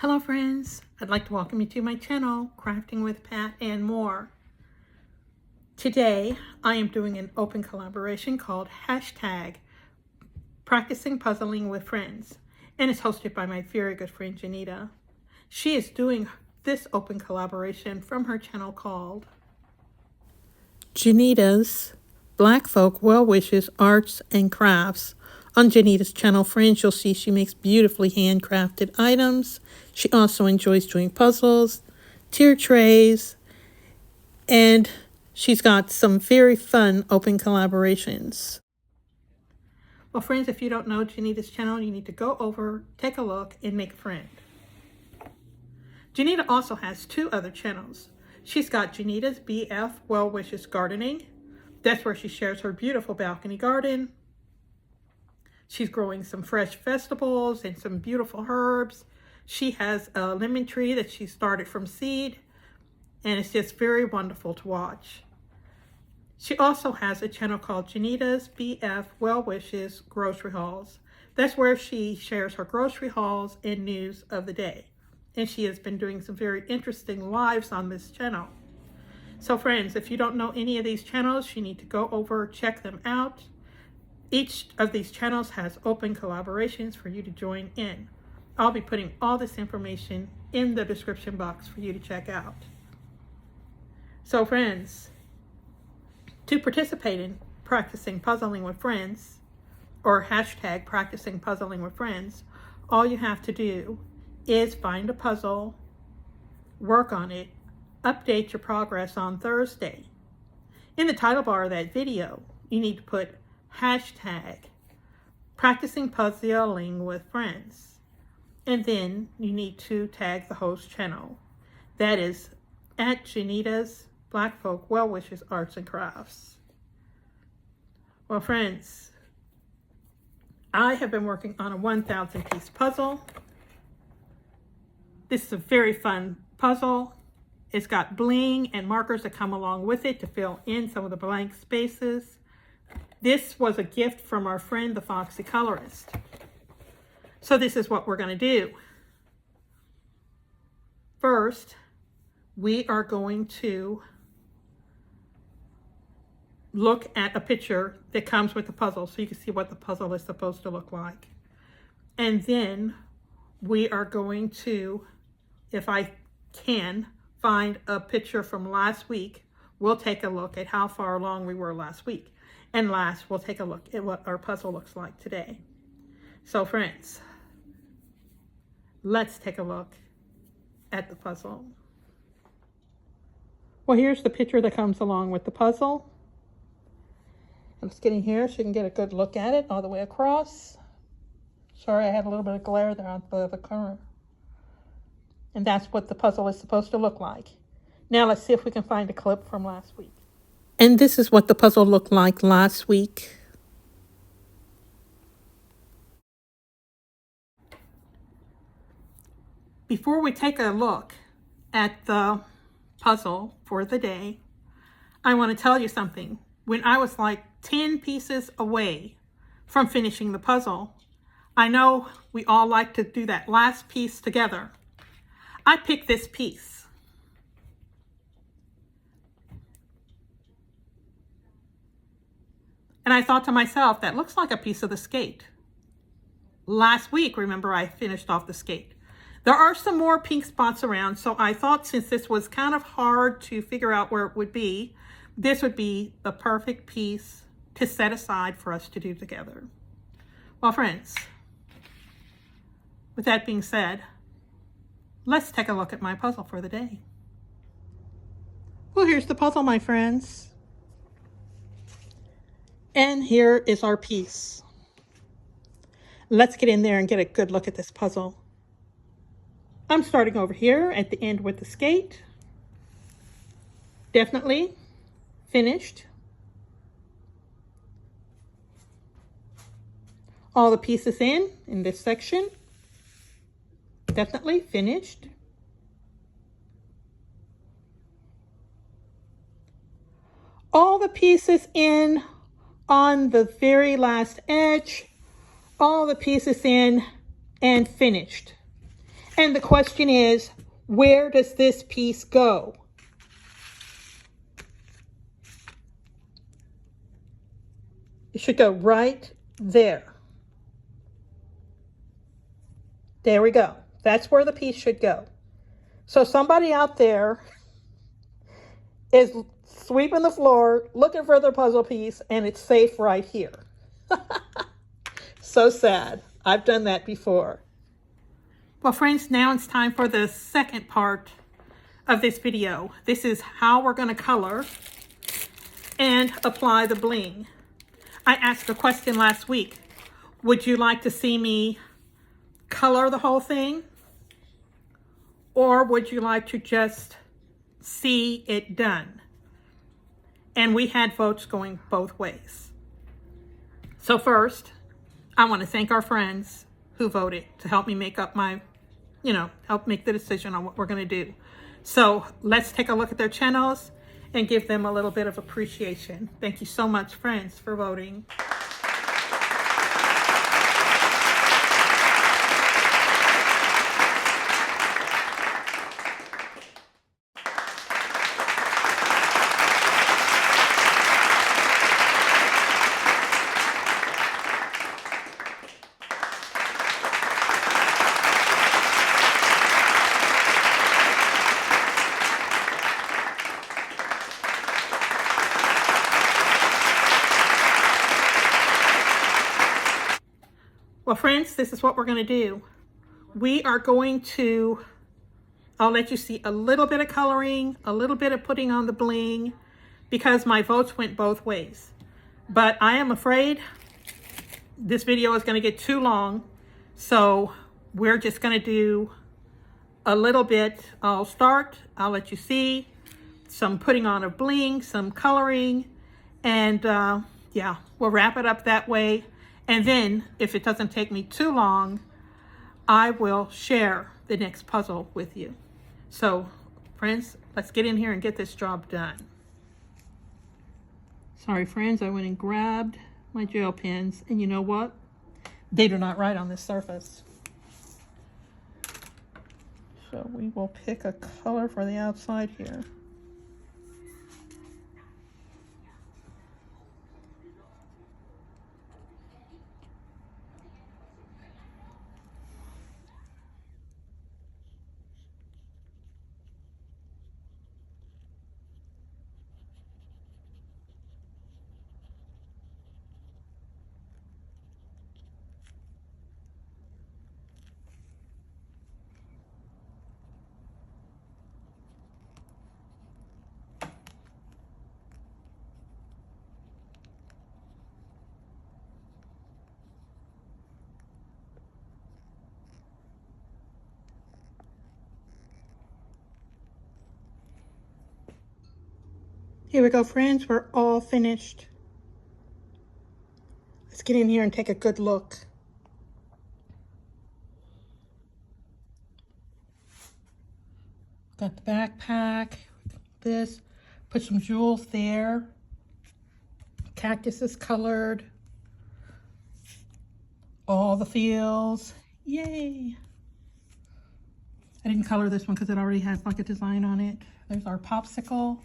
Hello friends, I'd like to welcome you to my channel, Crafting with Pat and More. Today, I am doing an open collaboration called Hashtag Practicing Puzzling with Friends, and it's hosted by my very good friend Janita. She is doing this open collaboration from her channel called Janita's Black Folk Well Wishes Arts and Crafts. On Janita's channel, friends, you'll see she makes beautifully handcrafted items. She also enjoys doing puzzles, tier trays, and she's got some very fun open collaborations. Well, friends, if you don't know Janita's channel, you need to go over, take a look, and make a friend. Janita also has two other channels. She's got Janita's BF Well Wishes Gardening. That's where she shares her beautiful balcony garden. She's growing some fresh vegetables and some beautiful herbs. She has a lemon tree that she started from seed, and it's just very wonderful to watch. She also has a channel called Janita's BF Well Wishes Grocery Hauls. That's where she shares her grocery hauls and news of the day. And she has been doing some very interesting lives on this channel. So friends, if you don't know any of these channels, you need to go over, check them out. Each of these channels has open collaborations for you to join in. I'll be putting all this information in the description box for you to check out. So friends, to participate in Practicing Puzzling with Friends, or hashtag Practicing Puzzling with Friends, all you have to do is find a puzzle, work on it, update your progress on Thursday. In the title bar of that video, you need to put hashtag Practicing Puzzling with Friends. And then you need to tag the host channel. That is at Janita's Black Folk Well Wishes Arts and Crafts. Well, friends, I have been working on a 1,000 piece puzzle. This is a very fun puzzle. It's got bling and markers that come along with it to fill in some of the blank spaces. This was a gift from our friend, the Foxy Colorist. So this is what we're going to do. First, we are going to look at a picture that comes with the puzzle so you can see what the puzzle is supposed to look like. And then we are going to, if I can, find a picture from last week. We'll take a look at how far along we were last week. And last, we'll take a look at what our puzzle looks like today. So friends, let's take a look at the puzzle. Well, here's the picture that comes along with the puzzle. I'm just getting here so you can get a good look at it all the way across. Sorry, I had a little bit of glare there on the corner. And that's what the puzzle is supposed to look like. Now let's see if we can find a clip from last week. And this is what the puzzle looked like last week. Before we take a look at the puzzle for the day, I want to tell you something. When I was like 10 pieces away from finishing the puzzle, I know we all like to do that last piece together. I picked this piece. And I thought to myself, that looks like a piece of the skate. Last week, remember, I finished off the skate. There are some more pink spots around, so I thought since this was kind of hard to figure out where it would be, this would be the perfect piece to set aside for us to do together. Well, friends, with that being said, let's take a look at my puzzle for the day. Well, here's the puzzle, my friends. And here is our piece. Let's get in there and get a good look at this puzzle. I'm starting over here at the end with the skate. Definitely finished. All the pieces in this section. Definitely finished. All the pieces in on the very last edge, all the pieces in and finished. And the question is, where does this piece go? It should go right there. There we go. That's where the piece should go. So somebody out there is sweeping the floor, looking for their puzzle piece, and it's safe right here. So sad. I've done that before. Well, friends, now it's time for the second part of this video. This is how we're going to color and apply the bling. I asked a question last week. Would you like to see me color the whole thing? Or would you like to just see it done? And we had votes going both ways. So first, I want to thank our friends who voted to help me make up my, help make the decision on what we're going to do. So let's take a look at their channels and give them a little bit of appreciation. Thank you so much, friends, for voting. Well, friends, this is what we're going to do. We are going to, I'll let you see a little bit of coloring, a little bit of putting on the bling, because my votes went both ways. But I am afraid this video is going to get too long, so we're just going to do a little bit. I'll let you see some putting on of bling, some coloring, and yeah, we'll wrap it up that way. And then, if it doesn't take me too long, I will share the next puzzle with you. So, friends, let's get in here and get this job done. Sorry, friends, I went and grabbed my gel pens, and you know what? They do not write on this surface. So we will pick a color for the outside here. Here we go, friends. We're all finished. Let's get in here and take a good look. Got the backpack, this, put some jewels there. Cactus is colored. All the feels, yay. I didn't color this one because it already has like a design on it. There's our popsicle.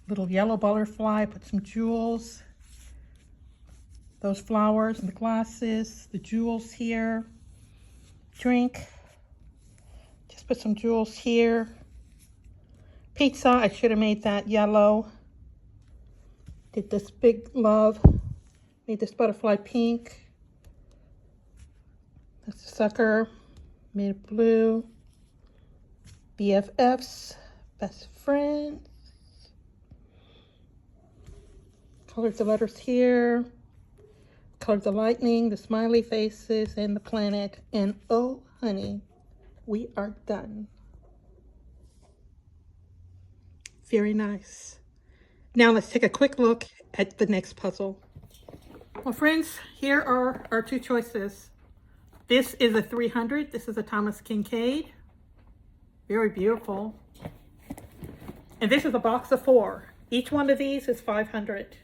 Little yellow butterfly, put some jewels. Those flowers and the glasses, the jewels here. Drink. Just put some jewels here. Pizza, I should have made that yellow. Did this big love. Made this butterfly pink. That's a sucker. Made it blue. BFFs, best friends. Colored the letters here. Colored the lightning, the smiley faces, and the planet. And oh, honey, we are done. Very nice. Now let's take a quick look at the next puzzle. Well, friends, here are our two choices. This is a 300. This is a Thomas Kinkade. Very beautiful. And this is a box of 4. Each one of these is 500.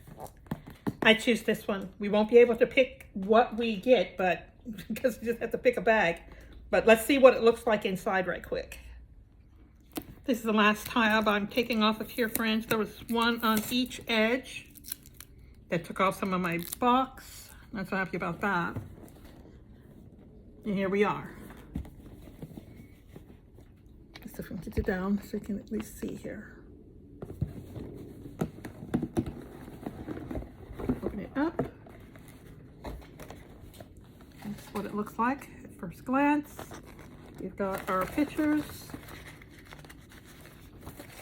I choose this one. We won't be able to pick what we get, but because we just have to pick a bag. But let's see what it looks like inside right quick. This is the last tab I'm taking off of here, friends. There was one on each edge that took off some of my box. I'm not so happy about that. And here we are. Let's see if we can get it down so you can at least see here. Open it up. That's what it looks like at first glance. We've got our pictures.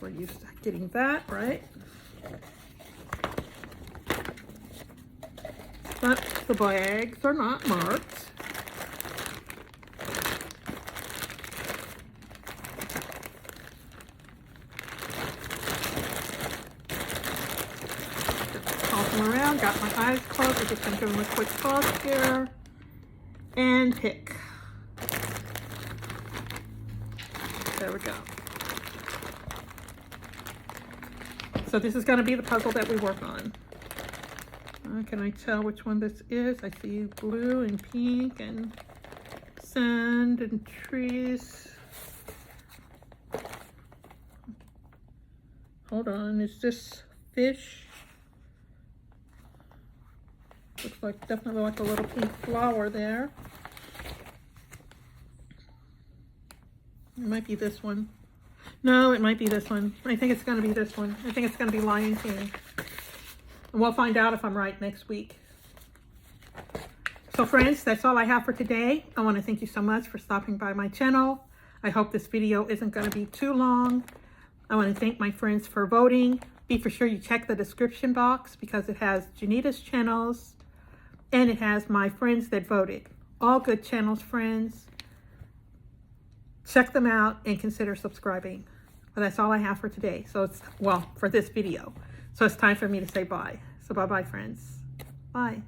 We're used to getting that, right? But the bags are not marked. Toss them around, got my eyes closed. I'm just going to give them a quick toss here and pick. There we go. So this is going to be the puzzle that we work on. Can I tell which one this is? I see blue and pink and sand and trees. Hold on, is this fish? Looks like definitely like a little pink flower there. It might be this one. No, it might be this one. I think it's going to be this one. I think it's going to be Lion King. And we'll find out if I'm right next week. So friends, that's all I have for today. I want to thank you so much for stopping by my channel. I hope this video isn't going to be too long. I want to thank my friends for voting. Be for sure you check the description box because it has Janita's channels and it has my friends that voted. All good channels, friends. Check them out and consider subscribing. But that's all I have for today. So it's, well, for this video. So it's time for me to say bye. So bye-bye, friends. Bye.